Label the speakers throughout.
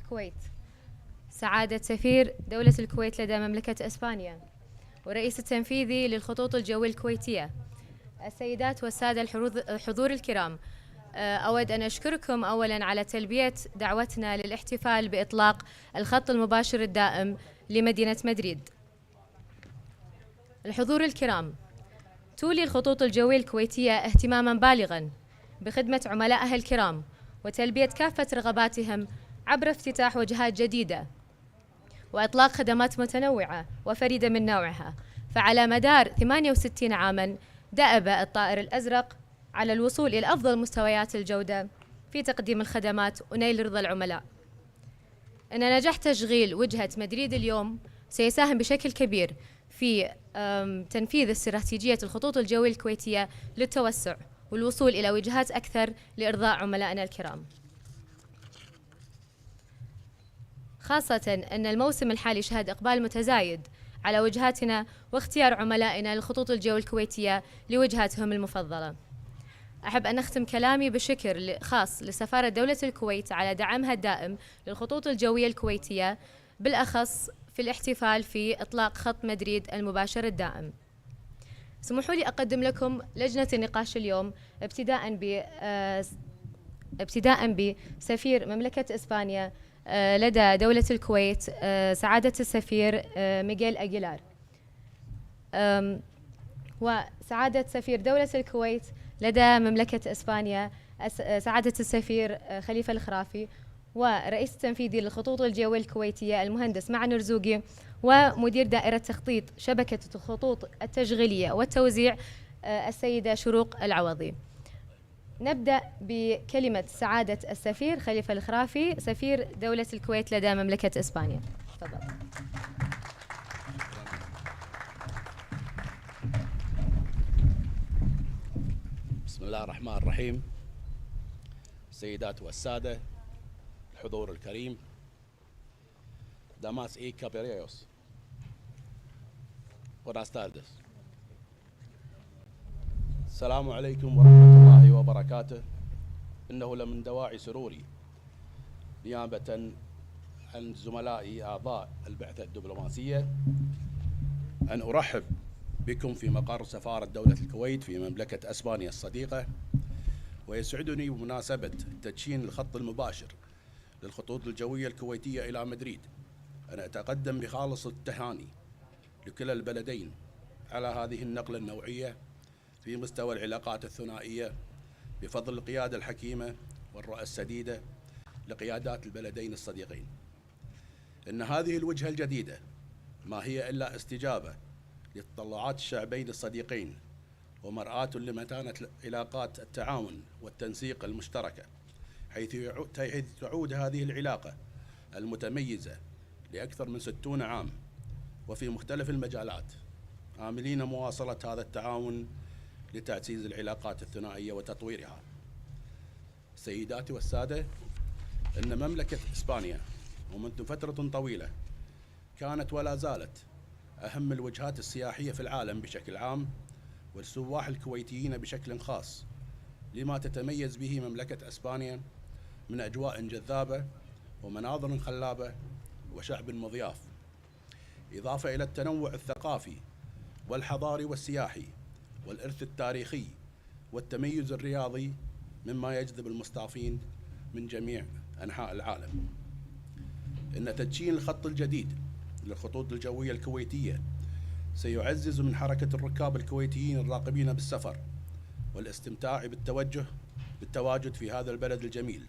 Speaker 1: الكويت، سعادة سفير دولة الكويت لدى مملكة إسبانيا، ورئيس التنفيذي للخطوط الجوية الكويتية، السيدات والسادة الحضور الكرام، أود أن أشكركم أولاً على تلبية دعوتنا للاحتفال بإطلاق الخط المباشر الدائم لمدينة مدريد. الحضور الكرام، تولي الخطوط الجوية الكويتية اهتماماً بالغاً بخدمة عملائها الكرام وتلبية كافة رغباتهم عبر افتتاح وجهات جديدة وإطلاق خدمات متنوعة وفريدة من نوعها. فعلى مدار 68 عاماً دأب الطائر الأزرق على الوصول إلى أفضل مستويات الجودة في تقديم الخدمات ونيل رضا العملاء. إن نجاح تشغيل وجهة مدريد اليوم سيساهم بشكل كبير في تنفيذ استراتيجية الخطوط الجوية الكويتية للتوسع والوصول إلى وجهات أكثر لإرضاء عملائنا الكرام، خاصة أن الموسم الحالي شهد إقبال متزايد على وجهاتنا واختيار عملائنا للخطوط الجوية الكويتية لوجهاتهم المفضلة. أحب أن أختم كلامي بشكر خاص لسفارة دولة الكويت على دعمها الدائم للخطوط الجوية الكويتية، بالأخص في الاحتفال في إطلاق خط مدريد المباشر الدائم. اسمحوا لي أقدم لكم لجنة النقاش اليوم ابتداء بسفير مملكة إسبانيا لدى دولة الكويت، سعادة السفير ميغيل أغيلار، وسعادة سفير دولة الكويت لدى مملكة إسبانيا سعادة السفير خليفة الخرافي، ورئيس التنفيذي للخطوط الجوية الكويتية المهندس معن رزوقي، ومدير دائرة تخطيط شبكة الخطوط التشغيلية والتوزيع السيدة شروق العوضي. نبدأ بكلمة سعادة السفير خليفة الخرافي سفير دولة الكويت لدى مملكة إسبانيا. تفضل.
Speaker 2: بسم الله الرحمن الرحيم. السيدات والسادة الحضور الكريم، داماس إي كابيريوس، buenas tardes. السلام عليكم ورحمة الله وبركاته. إنه لمن دواعي سروري نيابة عن زملائي أعضاء البعثة الدبلوماسية أن أرحب بكم في مقر سفارة دولة الكويت في مملكة إسبانيا الصديقة، ويسعدني بمناسبة تدشين الخط المباشر للخطوط الجوية الكويتية إلى مدريد أن أتقدم بخالص التهاني لكلا البلدين على هذه النقلة النوعية في مستوى العلاقات الثنائية بفضل القيادة الحكيمة والرؤى السديدة لقيادات البلدين الصديقين. إن هذه الوجهة الجديدة ما هي إلا استجابة لتطلعات الشعبين الصديقين ومرآة لمتانة علاقات التعاون والتنسيق المشتركة، حيث تعود هذه العلاقة المتميزة لأكثر من 60 عام وفي مختلف المجالات، عاملين مواصلة هذا التعاون لتعزيز العلاقات الثنائية وتطويرها. سيداتي والسادة، إن مملكة إسبانيا ومنذ فترة طويلة كانت ولا زالت أهم الوجهات السياحية في العالم بشكل عام، والسواح الكويتيين بشكل خاص، لما تتميز به مملكة إسبانيا من أجواء جذابة ومناظر خلابة وشعب مضياف، إضافة إلى التنوع الثقافي والحضاري والسياحي والإرث التاريخي والتميز الرياضي، مما يجذب المستضيفين من جميع أنحاء العالم. إن تدشين الخط الجديد للخطوط الجوية الكويتية سيعزز من حركة الركاب الكويتيين الراغبين بالسفر والاستمتاع بالتواجد في هذا البلد الجميل،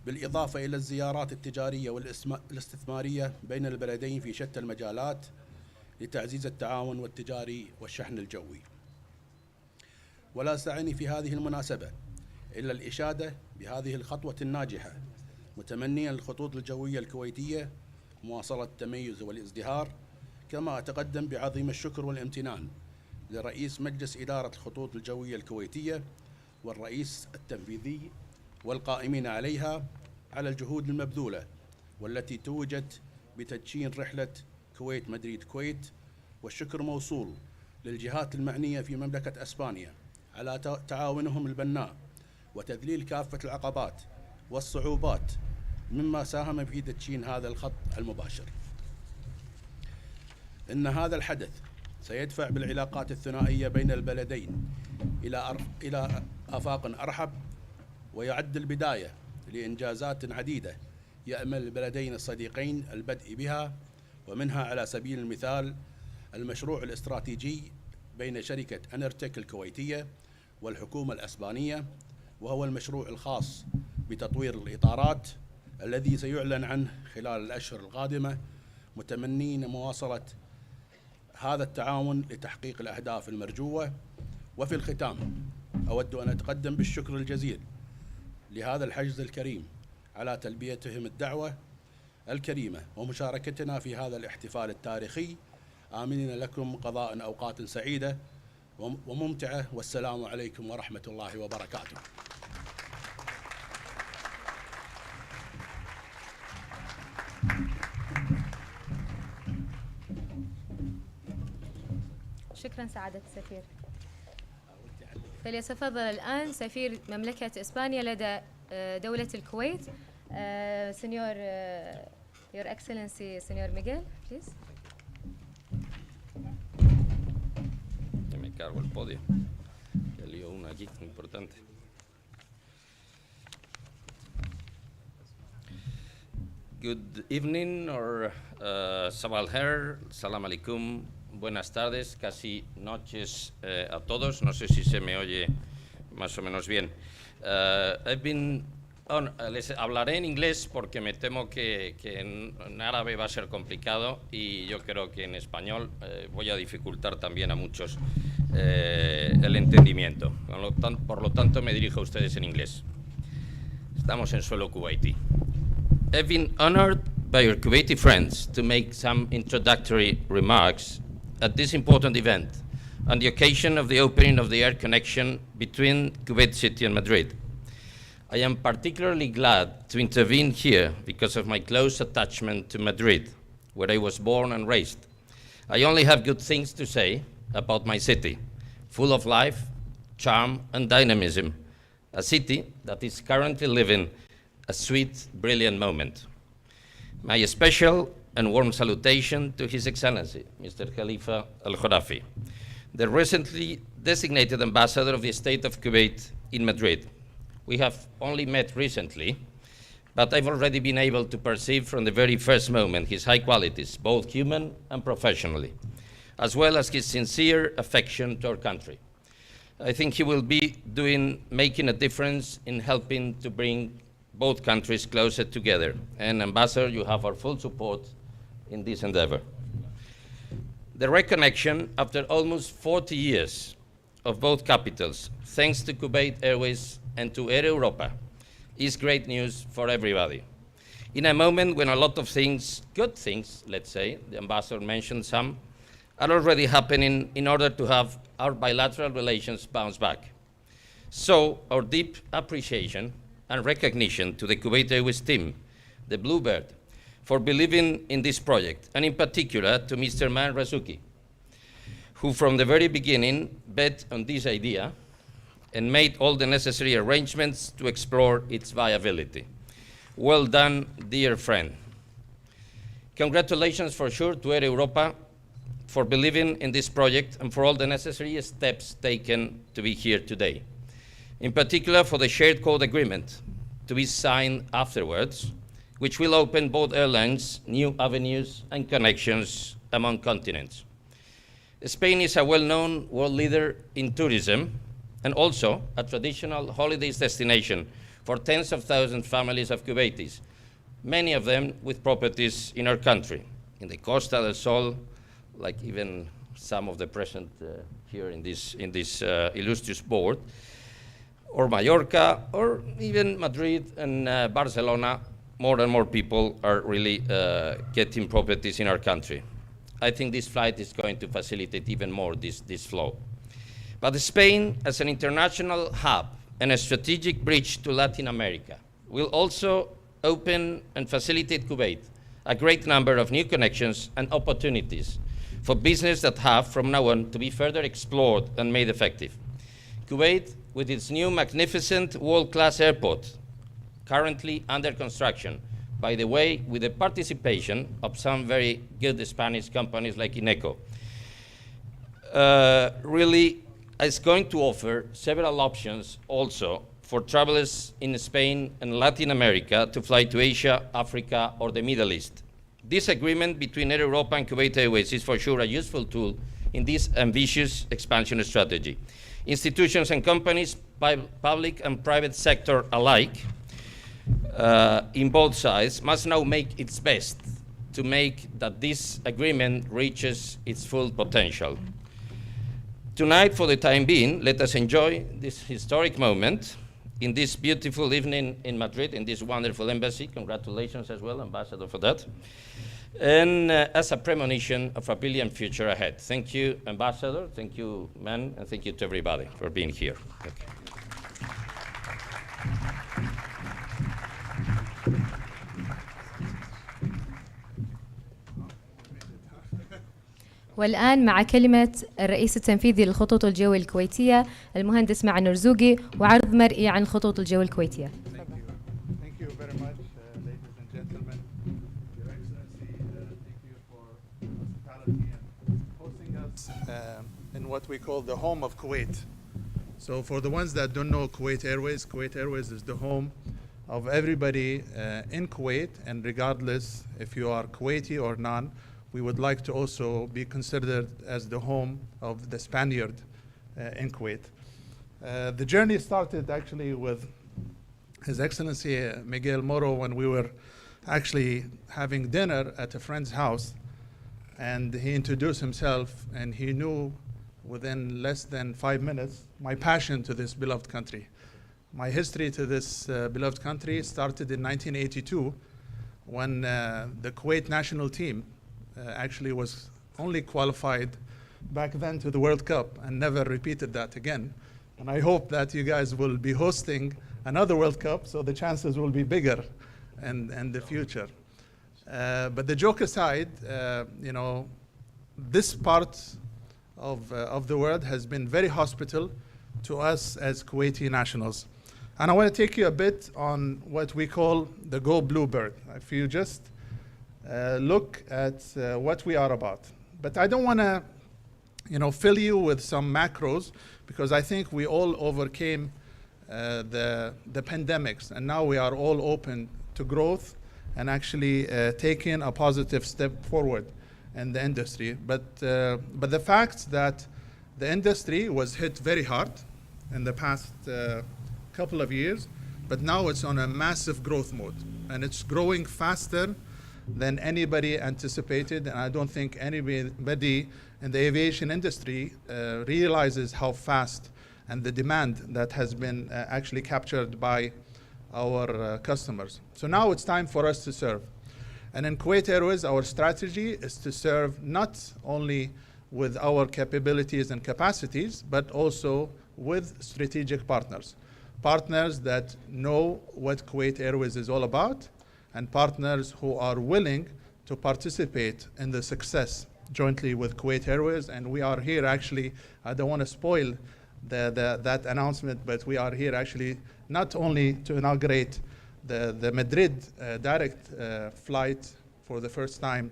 Speaker 2: بالإضافة إلى الزيارات التجارية والاستثمارية بين البلدين في شتى المجالات لتعزيز التعاون والتجاري والشحن الجوي. ولا سعني في هذه المناسبة إلا الإشادة بهذه الخطوة الناجحة، متمنيا الخطوط الجوية الكويتية مواصلة التميز والازدهار. كما أتقدم بعظيم الشكر والامتنان لرئيس مجلس إدارة الخطوط الجوية الكويتية والرئيس التنفيذي والقائمين عليها على الجهود المبذولة والتي توجت بتدشين رحلة كويت مدريد كويت، والشكر موصول للجهات المعنية في مملكة إسبانيا على تعاونهم البناء وتذليل كافة العقبات والصعوبات مما ساهم في تدشين هذا الخط المباشر. إن هذا الحدث سيدفع بالعلاقات الثنائية بين البلدين إلى آفاق أرحب، ويعد البداية لإنجازات عديدة يأمل البلدين الصديقين البدء بها، ومنها على سبيل المثال المشروع الاستراتيجي بين شركة أنرتك الكويتية والحكومة الأسبانية، وهو المشروع الخاص بتطوير الإطارات الذي سيعلن عنه خلال الأشهر القادمة، متمنين مواصلة هذا التعاون لتحقيق الأهداف المرجوة. وفي الختام أود أن أتقدم بالشكر الجزيل لهذا الحشد الكريم على تلبيتهم الدعوة الكريمة ومشاركتنا في هذا الاحتفال التاريخي، آملين لكم قضاء أوقات سعيدة وممتعة، والسلام عليكم ورحمة الله وبركاته.
Speaker 1: شكرا سعادة السفير. فليتفضل الآن سفير مملكة إسبانيا لدى دولة الكويت، سنيور Your Excellency Señor Miguel, please.
Speaker 3: Que me cargo el podio. Que lío uno aquí, importante. Good evening or sabah al-khair, salam alaikum, buenas tardes, casi noches a todos. No sé si se me oye más o menos bien. Les hablaré en inglés porque me temo que en árabe va a ser complicado, y yo creo que en español voy a dificultar también a muchos el entendimiento. Por lo tanto, me dirijo a ustedes en inglés. Estamos en suelo kuwaití. I've been honored by your Kuwaiti friends to make some introductory remarks at this important event on the occasion of the opening of the air connection between Kuwait City and Madrid. I am particularly glad to intervene here because of my close attachment to Madrid, where I was born and raised. I only have good things to say about my city, full of life, charm, and dynamism, a city that is currently living a sweet, brilliant moment. My special and warm salutation to His Excellency, Mr. Khalifa Al-Khurafi, the recently designated ambassador of the State of Kuwait in Madrid. We have only met recently, but I've already been able to perceive from the very first moment his high qualities, both human and professionally, as well as his sincere affection to our country. I think he will be making a difference in helping to bring both countries closer together. And Ambassador, you have our full support in this endeavor. The reconnection after almost 40 years of both capitals, thanks to Kuwait Airways and to Air Europa, is great news for everybody. In a moment when a lot of things, good things, let's say, the Ambassador mentioned some, are already happening in order to have our bilateral relations bounce back. So our deep appreciation and recognition to the Kuwait Airways team, the Bluebird, for believing in this project, and in particular to Mr. Man Razuki, who from the very beginning bet on this idea and made all the necessary arrangements to explore its viability. Well done, dear friend. Congratulations for sure to Air Europa for believing in this project and for all the necessary steps taken to be here today. In particular for the shared code agreement to be signed afterwards, which will open both airlines new avenues and connections among continents. Spain is a well-known world leader in tourism and also a traditional holidays destination for tens of thousands of families of Kuwaitis, many of them with properties in our country, in the Costa del Sol, like even some of the present here in this illustrious board, or Mallorca, or even Madrid and Barcelona. More and more people are really getting properties in our country. I think this flight is going to facilitate even more this flow. But Spain, as an international hub and a strategic bridge to Latin America, will also open and facilitate Kuwait a great number of new connections and opportunities for business that have, from now on, to be further explored and made effective. Kuwait, with its new magnificent world-class airport, currently under construction, by the way, with the participation of some very good Spanish companies like Ineco. Really, it's going to offer several options also for travelers in Spain and Latin America to fly to Asia, Africa, or the Middle East. This agreement between Airroute and Kuwait Airways is for sure a useful tool in this ambitious expansion strategy. Institutions and companies, public and private sector alike, in both sides, must now make its best to make that this agreement reaches its full potential. Tonight, for the time being, let us enjoy this historic moment in this beautiful evening in Madrid, in this wonderful embassy. Congratulations as well, Ambassador, for that. And as a premonition of a brilliant future ahead. Thank you, Ambassador. Thank you, man, and thank you to everybody for being here. Okay.
Speaker 1: والآن مع كلمة الرئيس التنفيذي للخطوط الجوية الكويتية المهندس معن الرزوقي وعرض مرئي عن خطوط الجو الكويتية.
Speaker 4: Thank you very much, ladies and gentlemen. Your Excellency, thank you for hospitality and hosting us in what we call the home of Kuwait. So for the ones that don't know Kuwait Airways is the home of everybody in Kuwait, and regardless if you are Kuwaiti or non, we would like to also be considered as the home of the Spaniard in Kuwait. The journey started actually with His Excellency Miguel Moro when we were actually having dinner at a friend's house, and he introduced himself, and he knew within less than 5 minutes my passion to this beloved country. My history to this beloved country started in 1982 when the Kuwait national team actually was only qualified back then to the World Cup and never repeated that again. And I hope that you guys will be hosting another World Cup, so the chances will be bigger in the future. But the joke aside, you know, this part of the world has been very hospitable to us as Kuwaiti nationals. And I want to take you a bit on what we call the Go Bluebird. If you just look at what we are about. But I don't want to, you know, fill you with some macros, because I think we all overcame the pandemics, and now we are all open to growth and actually taking a positive step forward in the industry. But the fact that the industry was hit very hard in the past couple of years, but now it's on a massive growth mode, and it's growing faster than anybody anticipated. And I don't think anybody in the aviation industry realizes how fast and the demand that has been actually captured by our customers. So now it's time for us to serve. And in Kuwait Airways, our strategy is to serve not only with our capabilities and capacities, but also with strategic partners. Partners that know what Kuwait Airways is all about, and partners who are willing to participate in the success jointly with Kuwait Airways. And we are here actually, I don't want to spoil that announcement, but we are here actually not only to inaugurate the Madrid direct flight for the first time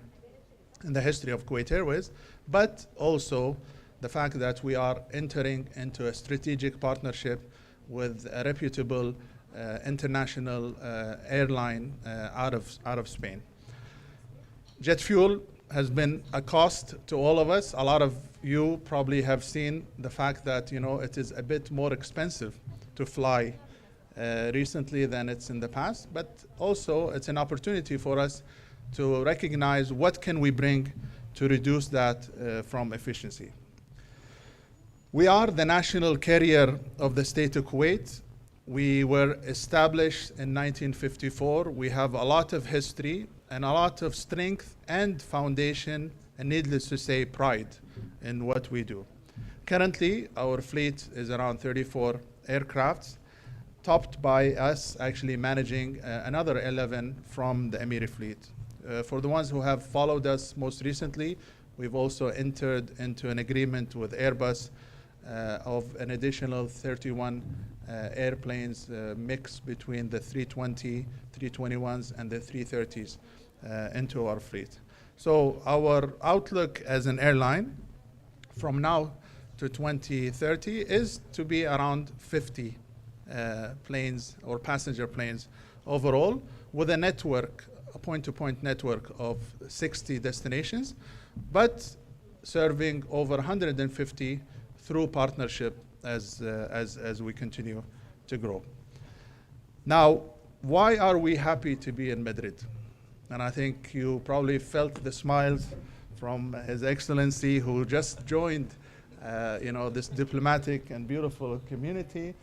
Speaker 4: in the history of Kuwait Airways, but also the fact that we are entering into a strategic partnership with a reputable international airline out of Spain. Jet fuel has been a cost to all of us. A lot of you probably have seen the fact that, you know, it is a bit more expensive to fly recently than it's in the past, but also it's an opportunity for us to recognize what can we bring to reduce that from efficiency. We are the national carrier of the state of Kuwait. We were established in 1954. We have a lot of history and a lot of strength and foundation, and needless to say, pride in what we do. Currently, our fleet is around 34 aircrafts, topped by us actually managing another 11 from the Emiri fleet. For the ones who have followed us most recently, we've also entered into an agreement with Airbus of an additional 31 airplanes mix between the 320, 321s, and the 330s into our fleet. So our outlook as an airline from now to 2030 is to be around 50 planes or passenger planes overall, with a network, a point-to-point network of 60 destinations, but serving over 150 through partnership as we continue to grow. Now, why are we happy to be in Madrid? And I think you probably felt the smiles from His Excellency, who just joined this diplomatic and beautiful community.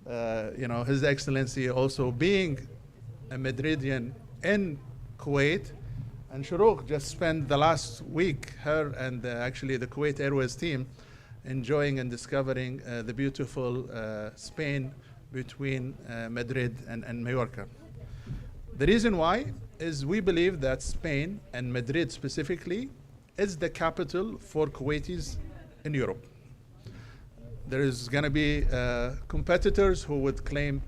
Speaker 4: His Excellency also being a Madridian in Kuwait, and Shuruq just spent the last week, her and actually the Kuwait Airways team, enjoying and discovering the beautiful Spain between Madrid and Mallorca. The reason why is we believe that Spain, and Madrid specifically, is the capital for Kuwaitis in Europe. There is going to be competitors who would claim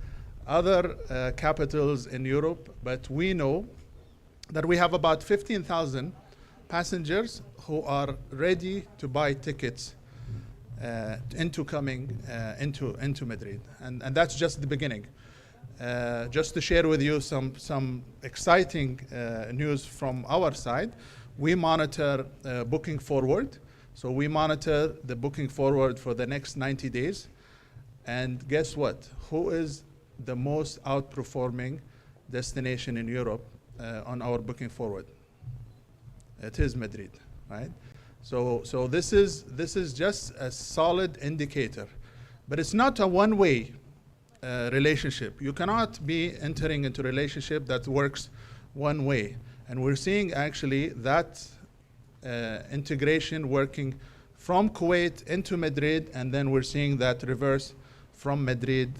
Speaker 4: other capitals in Europe, but we know that we have about 15,000 passengers who are ready to buy tickets into Madrid, and that's just the beginning. Just to share with you some exciting news from our side, we monitor booking forward. So we monitor the booking forward for the next 90 days, and guess what? Who is the most outperforming destination in Europe on our booking forward? It is Madrid, right? So this is just a solid indicator, but it's not a one-way relationship. You cannot be entering into a relationship that works one way, and we're seeing actually that integration working from Kuwait into Madrid, and then we're seeing that reverse from Madrid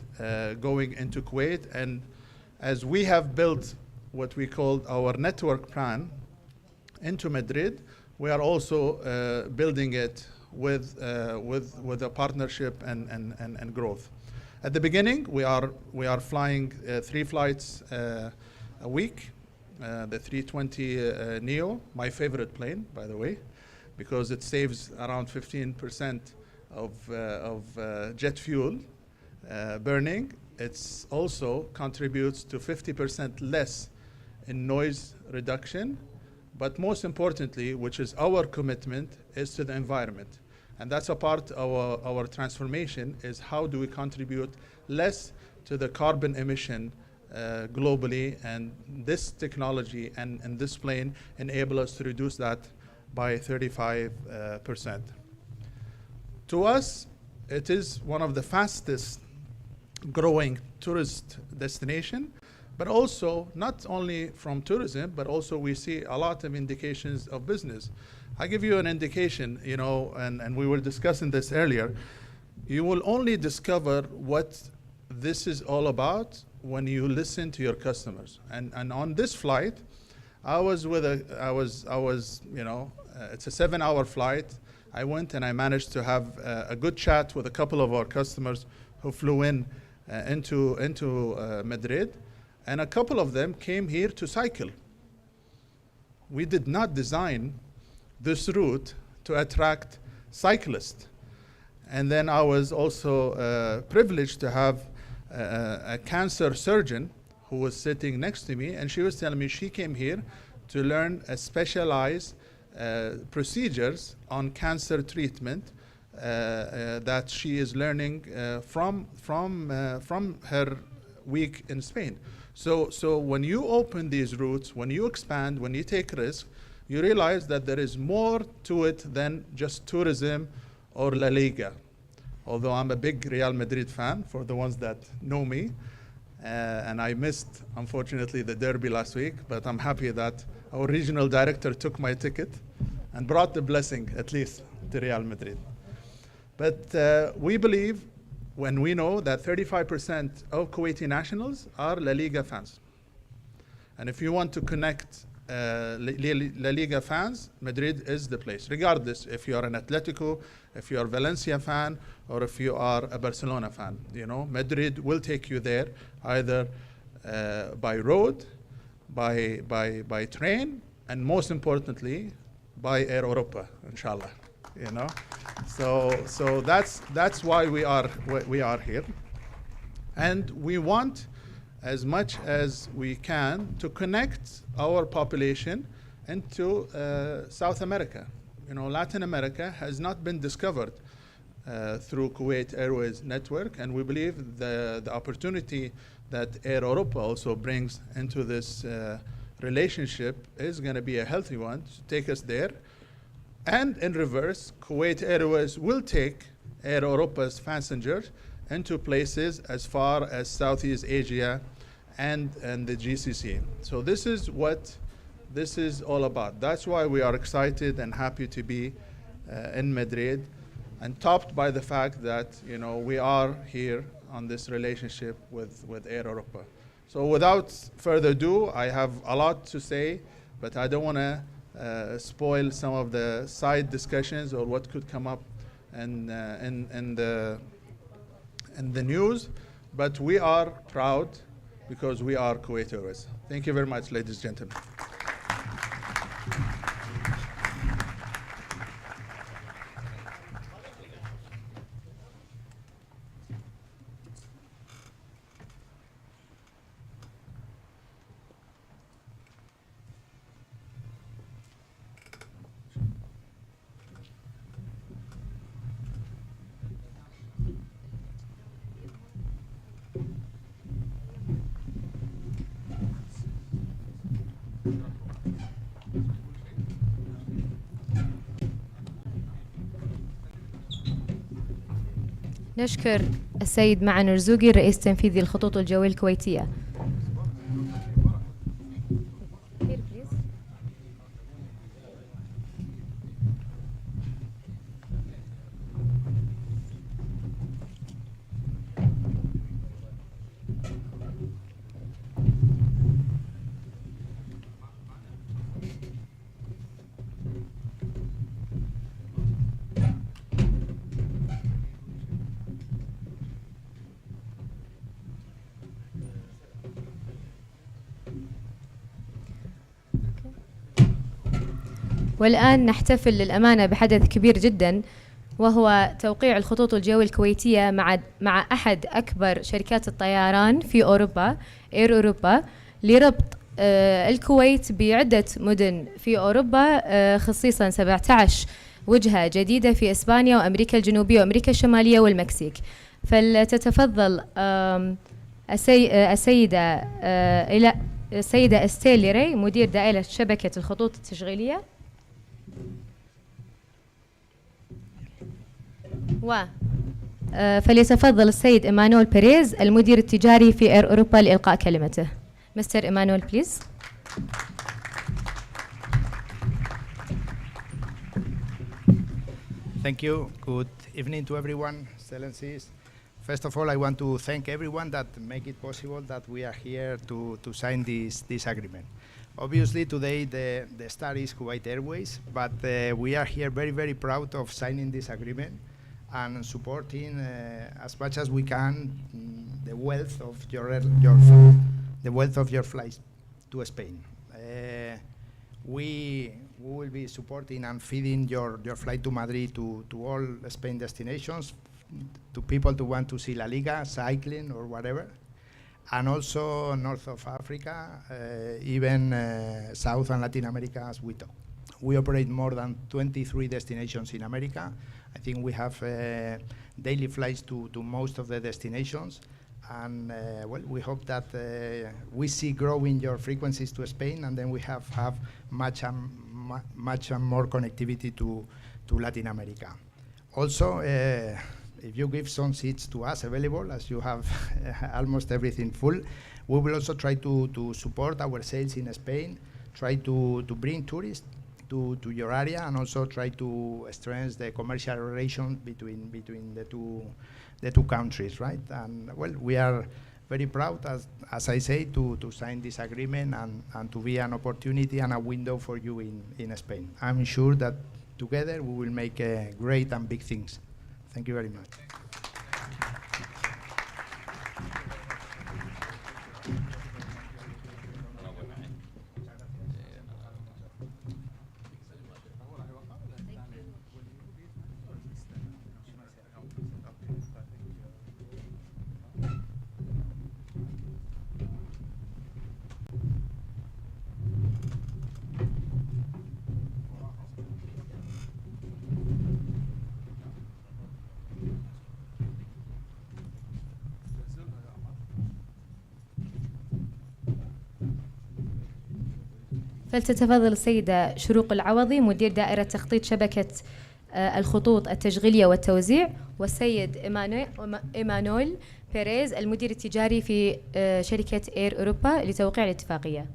Speaker 4: going into Kuwait. And as we have built what we call our network plan into Madrid, we are also building it with a partnership and growth. At the beginning, we are flying 3 flights a week. The 320 Neo, my favorite plane, by the way, because it saves around 15% of jet fuel burning. It also contributes to 50% less in noise reduction, but most importantly, which is our commitment, is to the environment. And that's a part of our transformation, is how do we contribute less to the carbon emission globally, and this technology and this plane enable us to reduce that by 35%. To us, it is one of the fastest growing tourist destination, but also not only from tourism, but also we see a lot of indications of business. I give you an indication, and we were discussing this earlier. You will only discover what this is all about when you listen to your customers. And on this flight, it's a 7-hour flight. I went and I managed to have a good chat with a couple of our customers who flew into Madrid, and a couple of them came here to cycle. We did not design this route to attract cyclists. And then I was also privileged to have a cancer surgeon who was sitting next to me, and she was telling me she came here to learn a specialized procedures on cancer treatment that she is learning from her week in Spain. So when you open these routes, when you expand, when you take risks, you realize that there is more to it than just tourism or La Liga. Although I'm a big Real Madrid fan, for the ones that know me, and I missed, unfortunately, the derby last week, but I'm happy that our regional director took my ticket and brought the blessing, at least, to Real Madrid. But we believe, when we know that 35% of Kuwaiti nationals are La Liga fans. And if you want to connect La Liga fans, Madrid is the place, regardless if you are an Atletico, if you are Valencia fan, or if you are a Barcelona fan. You know, Madrid will take you there either by road, by train, and most importantly, by Air Europa, inshallah. You know, so that's why we are here, and we want as much as we can to connect our population into South America. You know, Latin America has not been discovered through Kuwait Airways network, and we believe the opportunity that Air Europa also brings into this relationship is going to be a healthy one to take us there. And in reverse, Kuwait Airways will take Air Europa's passengers into places as far as Southeast Asia and the GCC. So this is what this is all about. That's why we are excited and happy to be in Madrid, and topped by the fact that, you know, we are here on this relationship with Air Europa. So without further ado, I have a lot to say, but I don't want to spoil some of the side discussions or what could come up in the news. But we are proud because we are Kuwait Airways. Thank you very much, ladies and gentlemen.
Speaker 1: نشكر السيد معن رزوقي الرئيس التنفيذي للخطوط الجوية الكويتية. والآن نحتفل للأمانة بحدث كبير جدا، وهو توقيع الخطوط الجوية الكويتية مع أحد أكبر شركات الطيران في أوروبا، إير أوروبا، لربط الكويت بعدة مدن في أوروبا، خصيصا 17 وجهة جديدة في إسبانيا وأمريكا الجنوبية وأمريكا الشمالية والمكسيك. فلتتفضل السيدة استيل ري، مدير دائرة شبكة الخطوط التشغيلية، فليتفضل السيد إيمانويل بيريز، المدير التجاري في إير أوروبا، لإلقاء كلمته. Mr. Emmanuel, please.
Speaker 5: Thank you. Good evening to everyone, Excellencies. First of all, I want to thank everyone that make it possible that we are here to sign this agreement. Obviously, today the star is Kuwait Airways, but we are here very, very proud of signing this agreement and supporting as much as we can the wealth of your flights to Spain. We will be supporting and feeding your flight to Madrid to all Spain destinations, to people who want to see La Liga, cycling or whatever, and also north of Africa, even South and Latin America as we talk. We operate more than 23 destinations in America. I think we have daily flights to most of the destinations, and well, we hope that we see growing your frequencies to Spain, and then we have much more connectivity to Latin America. Also, if you give some seats to us available, as you have almost everything full, we will also try to support our sales in Spain, try to bring tourists to your area, and also try to strengthen the commercial relations between the two countries, right? And well, we are very proud, as I say, to sign this agreement and to be an opportunity and a window for you in Spain. I'm sure that together we will make great and big things. Thank you very much.
Speaker 1: فلتتفضل السيدة شروق العوضي مدير دائرة تخطيط شبكة الخطوط التشغيلية والتوزيع، والسيد إيمانويل بيريز المدير التجاري في شركة إير أوروبا لتوقيع الاتفاقية.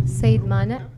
Speaker 1: السيد مانع.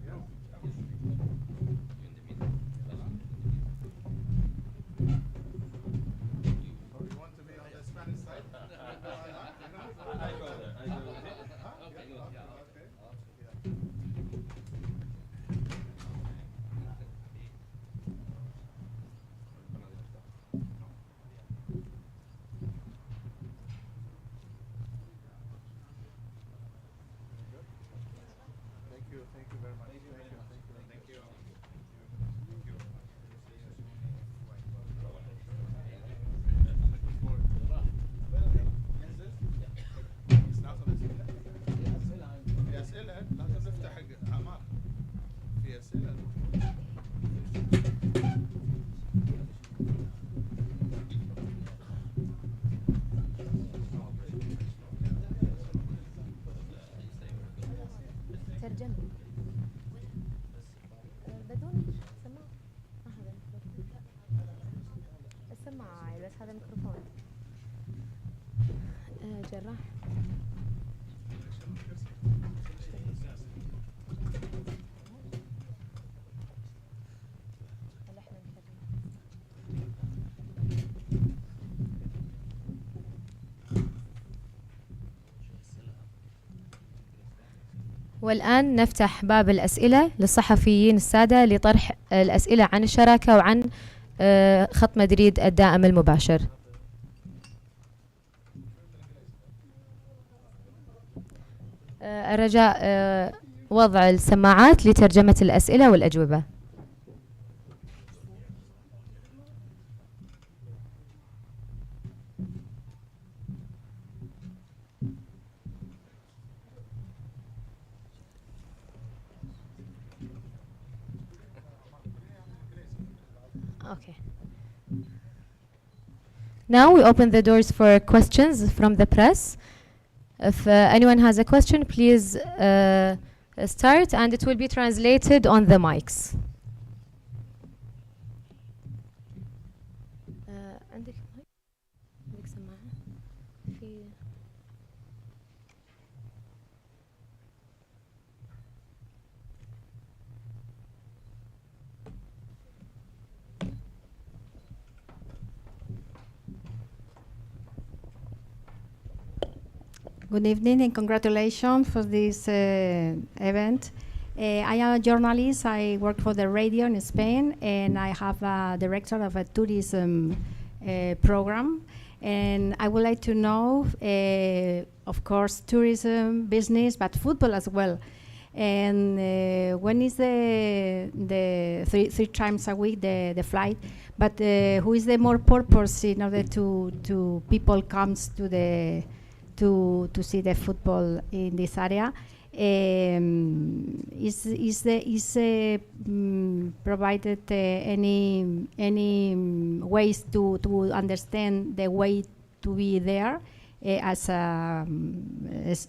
Speaker 1: جراح. والآن نفتح باب الأسئلة للصحفيين السادة لطرح الأسئلة عن الشراكة وعن خط مدريد الدائم المباشر. الرجاء وضع السماعات لترجمة الأسئلة والأجوبة. Okay. Now we open the doors for questions from the press. If anyone has a question, please start, and it will be translated on the mics. عندك mic؟
Speaker 6: Good evening and congratulations for this event. I am a journalist. I work for the radio in Spain, and I have a director of a tourism program. And I would like to know, of course, tourism, business, but football as well. And when is the three times a week the flight? But who is the more purpose in order to people comes to see the football in this area? Is provided any ways to understand the way to be there as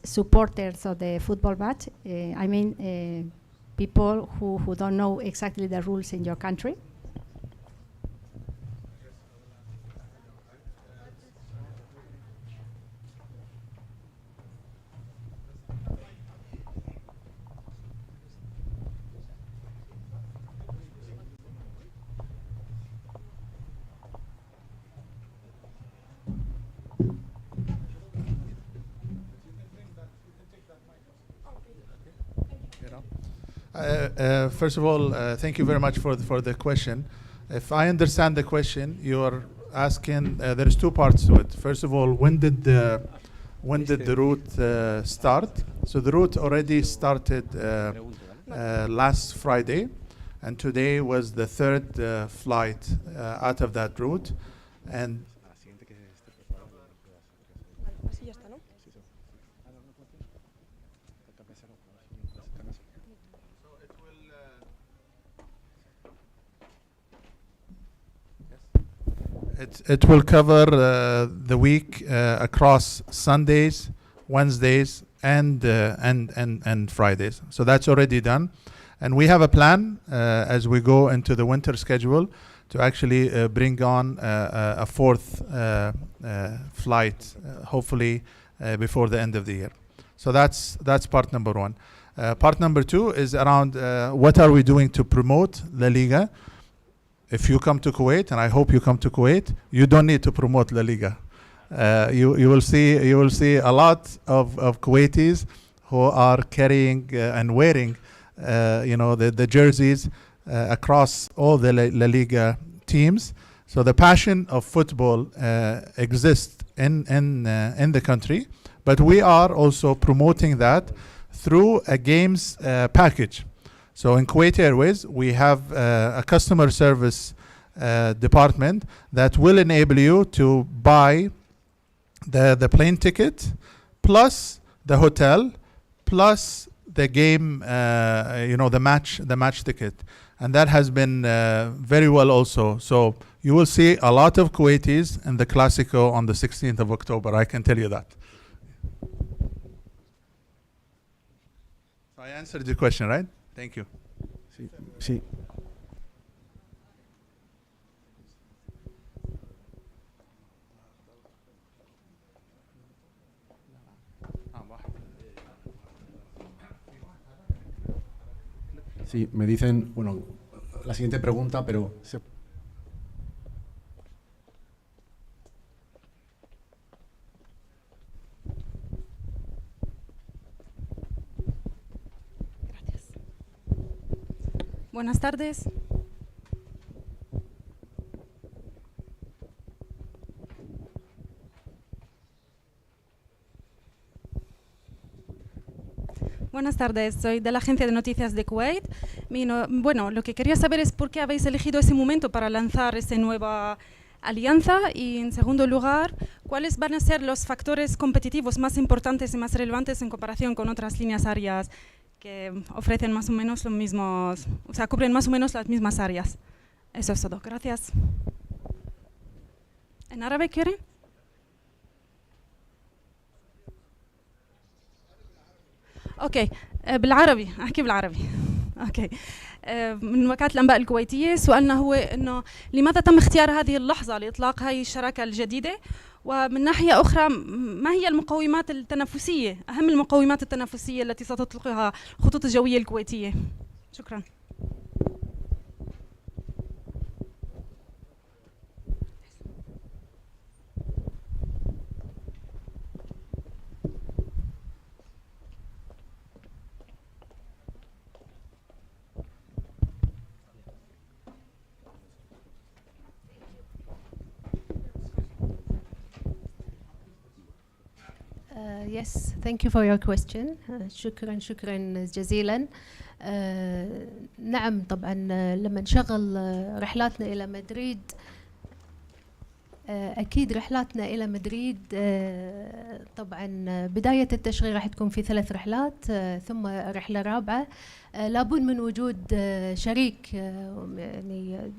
Speaker 6: supporters of the football match? I mean, people who don't know exactly the rules in your country.
Speaker 4: First of all, thank you very much for the question. If I understand the question, you are asking. There's two parts to it. First of all, when did the route start? So the route already started last Friday, and today was the third flight out of that route, and. It will cover the week across Sundays, Wednesdays, and Fridays. So that's already done, and we have a plan as we go into the winter schedule to actually bring on a fourth flight, hopefully before the end of the year. So that's part number one. Part number two is around what are we doing to promote La Liga. If you come to Kuwait, and I hope you come to Kuwait, you don't need to promote La Liga. You will see a lot of Kuwaitis who are carrying and wearing the jerseys across all the La Liga teams. So the passion of football exists in the country, but we are also promoting that through a games package. So in Kuwait Airways, we have a customer service department that will enable you to buy the plane ticket, plus the hotel, plus the game, the match ticket, and that has been very well also. So you will see a lot of Kuwaitis in the Clasico on the 16th of October. I can tell you that. So I answered your question, right? Thank you.
Speaker 7: Sí, sí. Sí, me dicen, bueno, la siguiente pregunta, pero
Speaker 8: Buenas tardes. Buenas tardes, soy de la agencia de noticias de Kuwait. Bueno, lo que quería saber es por qué habéis elegido ese momento para lanzar esta nueva alianza y, en segundo lugar, cuáles van a ser los factores competitivos más importantes y más relevantes en comparación con otras líneas aéreas que ofrecen más o menos los mismos, o sea, cubren más o menos las mismas áreas. Eso es todo. Gracias. ¿En árabe quieren? اوكي بالعربي احكي بالعربي اوكي من وكالة الأنباء الكويتية. سؤالنا هو انه لماذا تم اختيار هذه اللحظة لإطلاق هذه الشراكة الجديدة، ومن ناحية أخرى ما هي المقومات التنافسية، أهم المقومات التنافسية التي ستطلقها الخطوط الجوية الكويتية. شكرا.
Speaker 1: Yes, thank you for your question. شكرا جزيلا. نعم طبعا لما نشغل رحلاتنا إلى مدريد، أكيد رحلاتنا إلى مدريد طبعا بداية التشغيل راح تكون في 3 رحلات، ثم رحلة رابعة. لابد من وجود شريك، يعني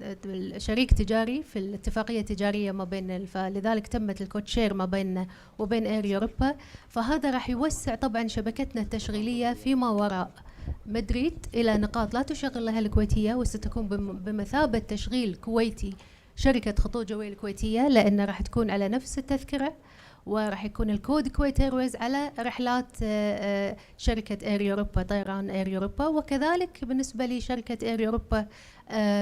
Speaker 1: شريك تجاري في الاتفاقية التجارية ما بين، فلذلك تمت الكوتشير ما بيننا وبين اير يوروبا. فهذا راح يوسع طبعا شبكتنا التشغيلية فيما وراء مدريد إلى نقاط لا تشغل لها الكويتية، وستكون بمثابة تشغيل كويتي شركة خطوط جوية الكويتية، لأن راح تكون على نفس التذكرة، وراح يكون الكود كويت ايرويز على رحلات شركة اير يوروبا، طيران اير يوروبا. وكذلك بالنسبة لشركة اير يوروبا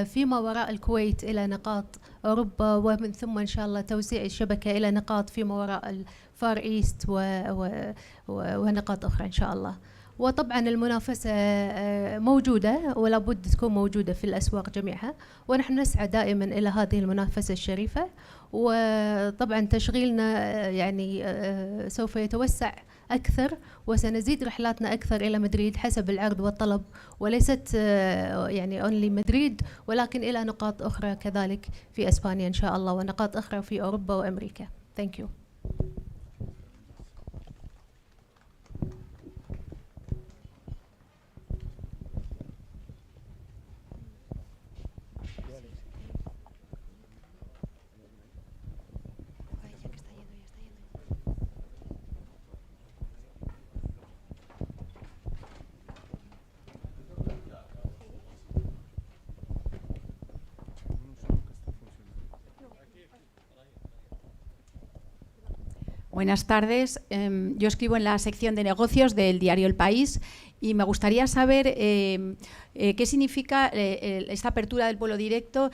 Speaker 1: فيما وراء الكويت إلى نقاط أوروبا، ومن ثم إن شاء الله توسيع الشبكة إلى نقاط فيما وراء الفار إيست ونقاط أخرى إن شاء الله. وطبعا المنافسة موجودة ولا بد تكون موجودة في الأسواق جميعها، ونحن نسعى دائما إلى هذه المنافسة الشريفة. وطبعا تشغيلنا يعني سوف يتوسع أكثر، وسنزيد رحلاتنا أكثر إلى مدريد حسب العرض والطلب، وليست يعني only مدريد، ولكن إلى نقاط أخرى كذلك في أسبانيا إن شاء الله، ونقاط أخرى في أوروبا وأمريكا. Thank you.
Speaker 9: Buenas tardes. Yo escribo en la sección de negocios del diario El País y me gustaría saber qué significa esta apertura del vuelo directo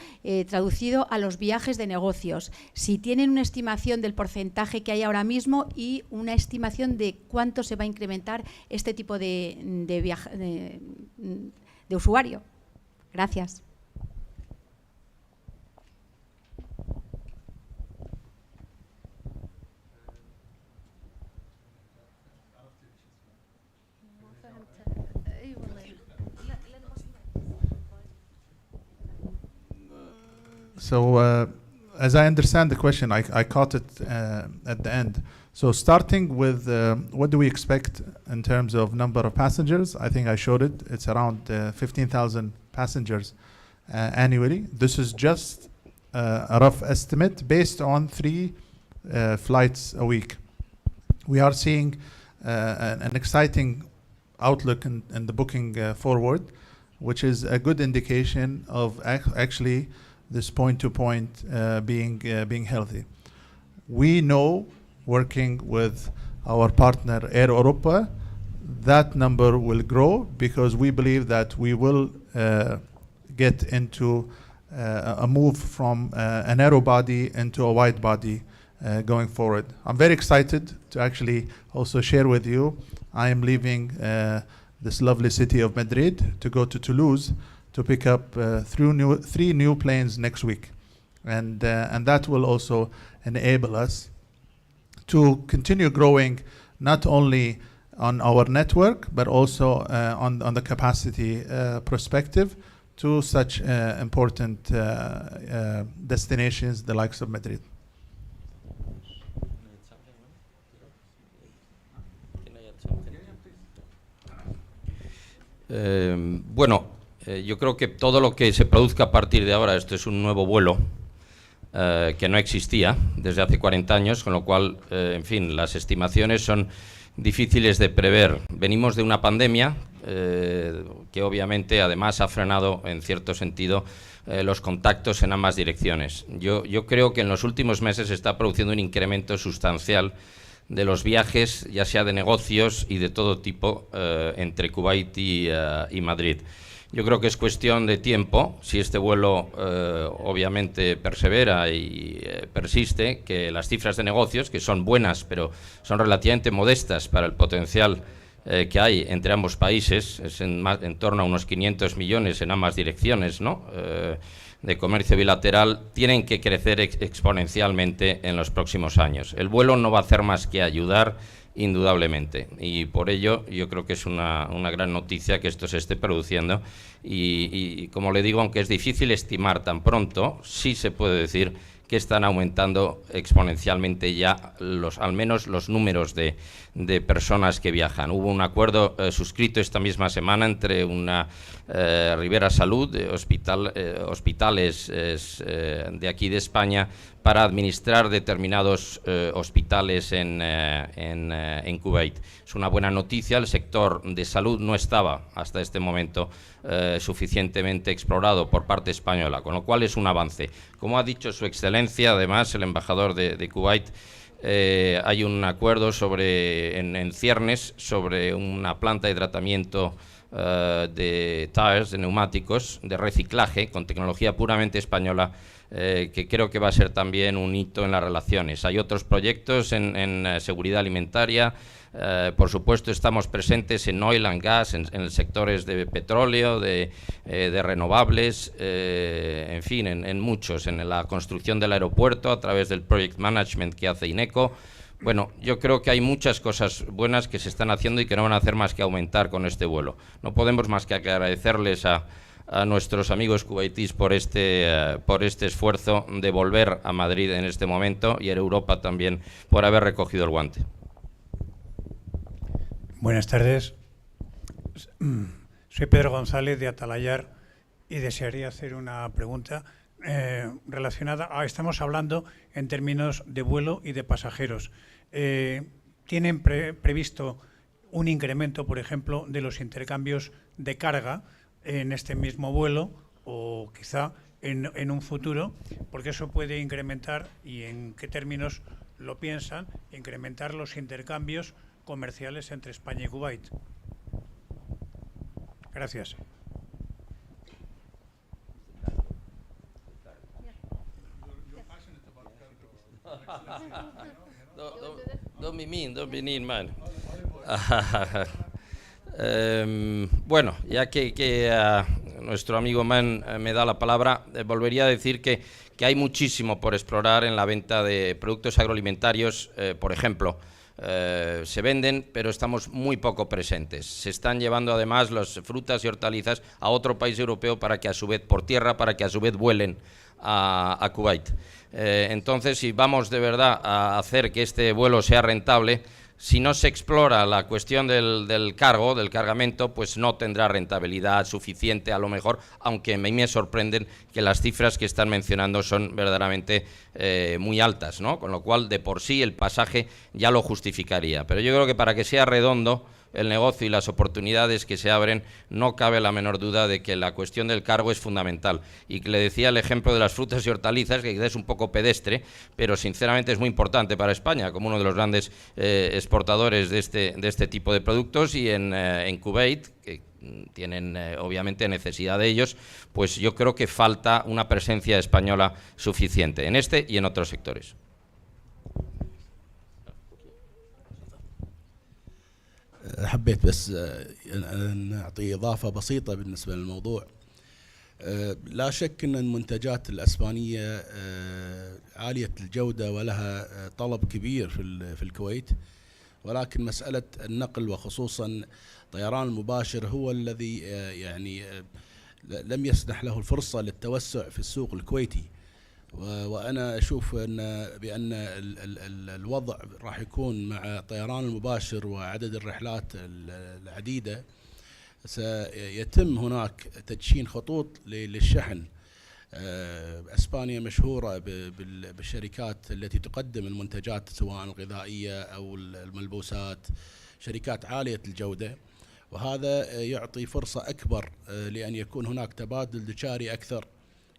Speaker 9: traducido a los viajes de negocios. Si tienen una estimación del porcentaje que hay ahora mismo y una estimación de cuánto se va a incrementar este tipo de usuario. Gracias.
Speaker 4: So, as I understand the question, I caught it at the end. So, starting with what do we expect in terms of number of passengers? I think I showed it. It's around 15,000 passengers annually. This is just a rough estimate based on 3 flights a week. We are seeing an exciting outlook in the booking forward, which is a good indication of actually this point-to-point being healthy. We know, working with our partner Air Europa, that number will grow because we believe that we will get into a move from a narrow body into a wide body going forward. I'm very excited to actually also share with you, I am leaving this lovely city of Madrid to go to Toulouse to pick up 3 new planes next week. And that will also enable us to continue growing not only on our network, but also on the capacity perspective to such important destinations, the likes of Madrid.
Speaker 3: Bueno, yo creo que todo lo que se produzca a partir de ahora, esto es un nuevo vuelo que no existía desde hace 40 años, con lo cual, en fin, las estimaciones son difíciles de prever. Venimos de una pandemia que obviamente además ha frenado en cierto sentido los contactos en ambas direcciones. Yo creo que en los últimos meses se está produciendo un incremento sustancial de los viajes, ya sea de negocios y de todo tipo, entre Kuwait y Madrid. Yo creo que es cuestión de tiempo, si este vuelo obviamente persevera y persiste, que las cifras de negocios, que son buenas, pero son relativamente modestas para el potencial que hay entre ambos países, es en torno a unos 500 millones en ambas direcciones, ¿no? De comercio bilateral, tienen que crecer exponencialmente en los próximos años. El vuelo no va a hacer más que ayudar indudablemente, y por ello yo creo que es una gran noticia que esto se esté produciendo y como le digo, aunque es difícil estimar tan pronto, sí se puede decir que están aumentando exponencialmente ya al menos los números de personas que viajan. Hubo un acuerdo suscrito esta misma semana entre una Rivera Salud, hospitales de aquí de España, para administrar determinados hospitales en Kuwait. Es una buena noticia, el sector de salud no estaba hasta este momento suficientemente explorado por parte española, con lo cual es un avance. Como ha dicho Su Excelencia, además, el embajador de Kuwait, hay un acuerdo en ciernes sobre una planta de tratamiento de tires, de neumáticos, de reciclaje, con tecnología puramente española, que creo que va a ser también un hito en las relaciones. Hay otros proyectos en seguridad alimentaria. Por supuesto, estamos presentes en oil and gas, en sectores de petróleo, de renovables, en fin, en muchos, en la construcción del aeropuerto a través del project management que hace INECO. Bueno, yo creo que hay muchas cosas buenas que se están haciendo y que no van a hacer más que aumentar con este vuelo. No podemos más que agradecerles a nuestros amigos kuwaitíes por este esfuerzo de volver a Madrid en este momento, y a Europa también por haber recogido el guante.
Speaker 10: Buenas tardes. Soy Pedro González de Atalayar y desearía hacer una pregunta relacionada a... Estamos hablando en términos de vuelo y de pasajeros. ¿Tienen previsto un incremento, por ejemplo, de los intercambios de carga en este mismo vuelo o quizá en un futuro? Porque eso puede incrementar, y en qué términos lo piensan, incrementar los intercambios comerciales entre España y Kuwait. Gracias.
Speaker 3: Don't be mean, man. Bueno, ya que nuestro amigo Man me da la palabra, volvería a decir que hay muchísimo por explorar en la venta de productos agroalimentarios, por ejemplo. Se venden, pero estamos muy poco presentes. Se están llevando además las frutas y hortalizas a otro país europeo para que a su vez, por tierra, para que a su vez vuelen a Kuwait. Entonces, si vamos de verdad a hacer que este vuelo sea rentable, si no se explora la cuestión del cargamento, pues no tendrá rentabilidad suficiente a lo mejor, aunque a mí me sorprenden que las cifras que están mencionando son verdaderamente muy altas, ¿no? Con lo cual, de por sí, el pasaje ya lo justificaría. Pero yo creo que para que sea redondo el negocio y las oportunidades que se abren, no cabe la menor duda de que la cuestión del cargo es fundamental. Y que le decía el ejemplo de las frutas y hortalizas, que quizás es un poco pedestre, pero sinceramente es muy importante para España, como uno de los grandes exportadores de este tipo de productos, y en Kuwait, que tienen obviamente necesidad de ellos, pues yo creo que falta una presencia española suficiente en este y en otros sectores.
Speaker 2: حبيت بس نعطي إضافة بسيطة بالنسبة للموضوع. لا شك أن المنتجات الأسبانية عالية الجودة ولها طلب كبير في الكويت، ولكن مسألة النقل وخصوصا الطيران المباشر هو الذي يعني لم يسنح له الفرصة للتوسع في السوق الكويتي. وأنا أشوف بأن الوضع راح يكون مع الطيران المباشر وعدد الرحلات العديدة، سيتم هناك تدشين خطوط للشحن. أسبانيا مشهورة بالشركات التي تقدم المنتجات سواء الغذائية أو الملبوسات، شركات عالية الجودة، وهذا يعطي فرصة أكبر لأن يكون هناك تبادل تجاري أكثر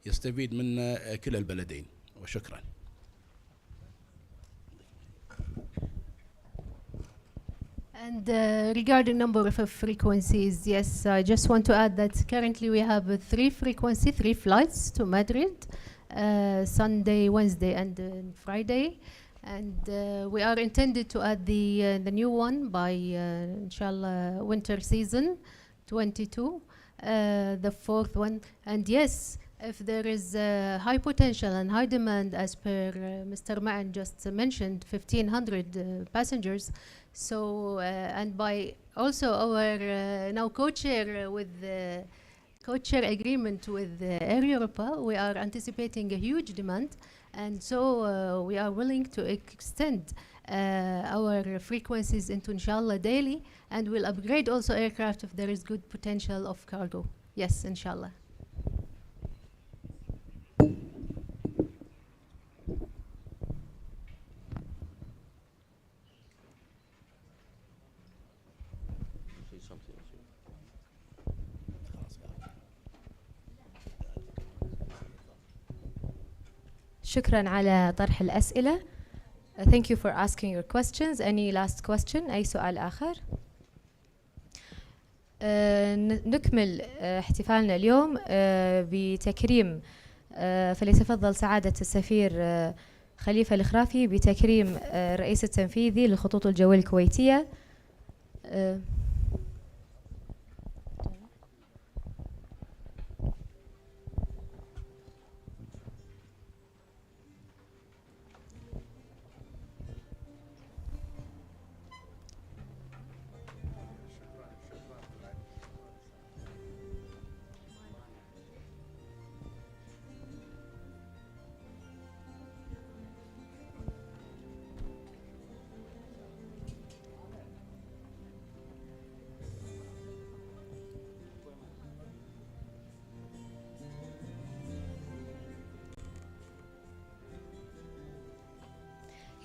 Speaker 2: يستفيد من كلا البلدين. وشكرا.
Speaker 1: And regarding number of frequencies, yes, I just want to add that currently we have three flights to Madrid, Sunday, Wednesday, and Friday. And we are intended to add the new one by, inshallah, winter season 22, the fourth one. And yes, If there is high potential and high demand, as per Mr. Ma'an just mentioned, 1,500 passengers. So, and by also our now co-chair with the co-chair agreement with Air Europa, we are anticipating a huge demand. And so we are willing to extend our frequencies into inshallah daily, and we'll upgrade also aircraft if there is good potential of cargo. Yes, inshallah. شكرا على طرح الأسئلة. Thank you for asking your questions. Any last question? أي سؤال آخر؟ نكمل احتفالنا اليوم بتكريم فليتفضل سعادة السفير خليفة الخرافي بتكريم الرئيس التنفيذي للخطوط الجوية الكويتية.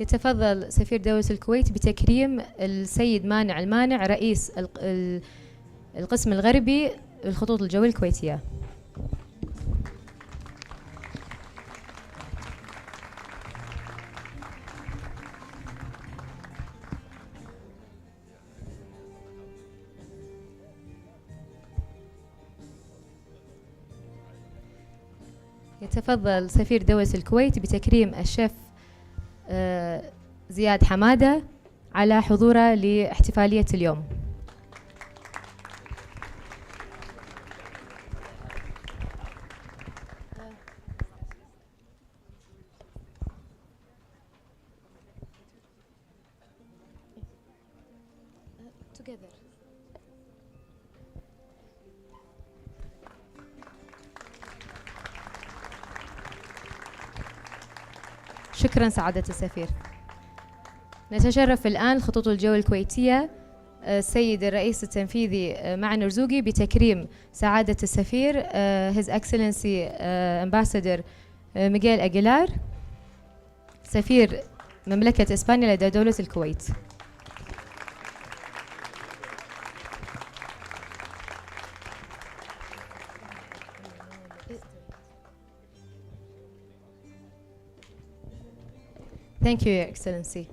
Speaker 1: يتفضل سفير دولة الكويت بتكريم السيد مانع المانع رئيس القسم الغربي للخطوط الجوية الكويتية. يتفضل سفير دولة الكويت بتكريم الشيف زياد حمادة على حضوره لاحتفالية اليوم. شكرا سعادة السفير. نتشرف الآن خطوط الجو الكويتية السيد الرئيس التنفيذي معن رزوقي بتكريم سعادة السفير His Excellency Ambassador ميغيل أجيلار سفير مملكة إسبانيا لدى دولة الكويت. Thank you, Your Excellency.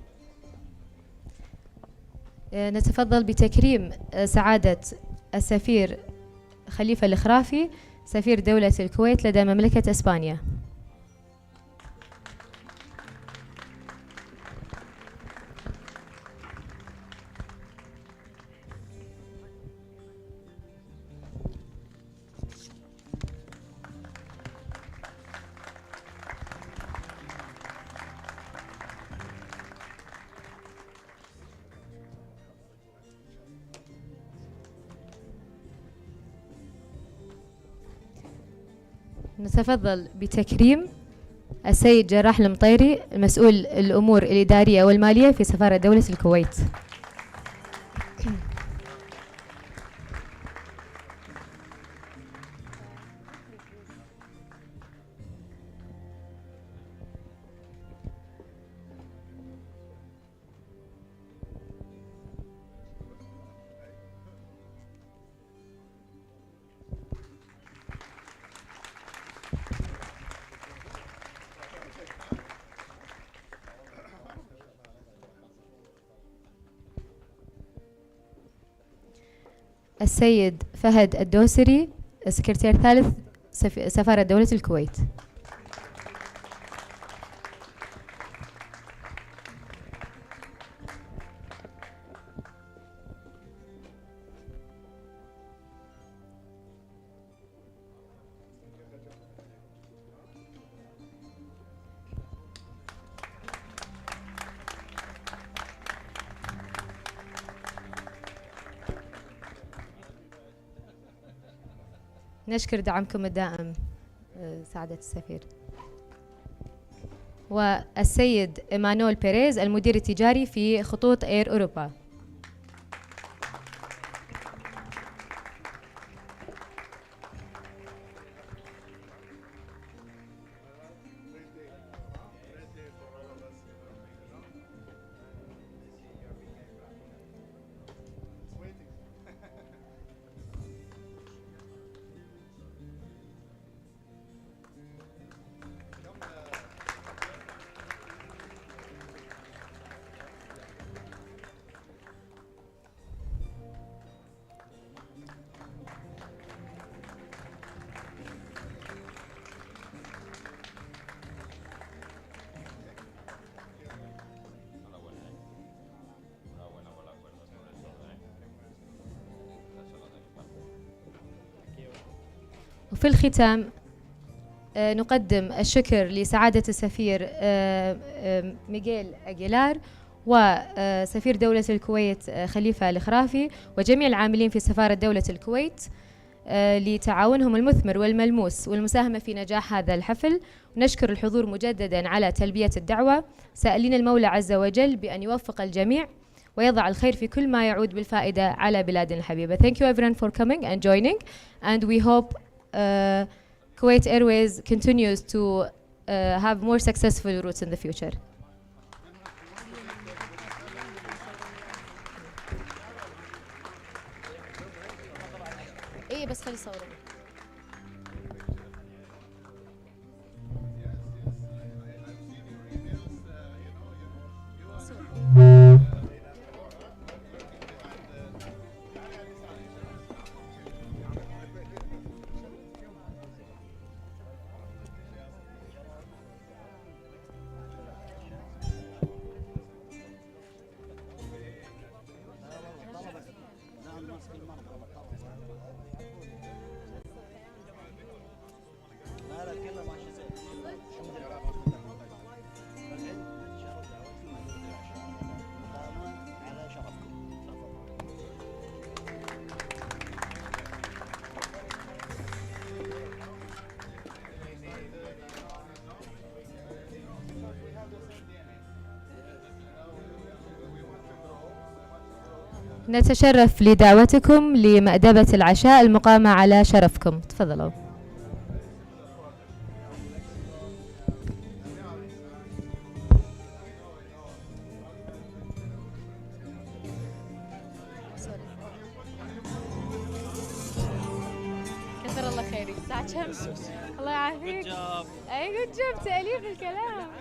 Speaker 1: نتفضل بتكريم سعادة السفير خليفة الخرافي سفير دولة الكويت لدى مملكة إسبانيا. نتفضل بتكريم السيد جراح المطيري المسؤول الأمور الإدارية والمالية في سفارة دولة الكويت. السيد فهد الدوسري السكرتير الثالث سفارة دولة الكويت. نشكر دعمكم الدائم سعادة السفير. والسيد إيمانويل بيريز المدير التجاري في خطوط إير أوروبا. وفي الختام نقدم الشكر لسعادة السفير ميغيل أغيلار وسفير دولة الكويت خليفة الخرافي وجميع العاملين في سفارة دولة الكويت لتعاونهم المثمر والملموس والمساهمة في نجاح هذا الحفل. ونشكر الحضور مجددا على تلبية الدعوة، سائلين المولى عز وجل بأن يوفق الجميع ويضع الخير في كل ما يعود بالفائدة على بلادنا الحبيبة. Thank you everyone for coming and joining, and we hope Kuwait Airways continues to have more successful routes in the future. إيه بس خلي صورة. نتشرف لدعوتكم لمأدبة العشاء المقامة على شرفكم. تفضلوا. كثر الله خيرك. الساعة كم؟ الله يعافيك. اي جود جوب تأليف الكلام.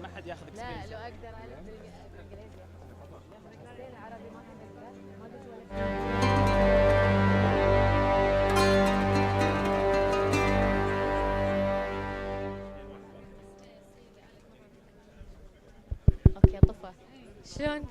Speaker 11: ما حد ياخذ
Speaker 1: لا لو اقدر الف بالانجليزي بس العربي ما اوكي طفى. شلون؟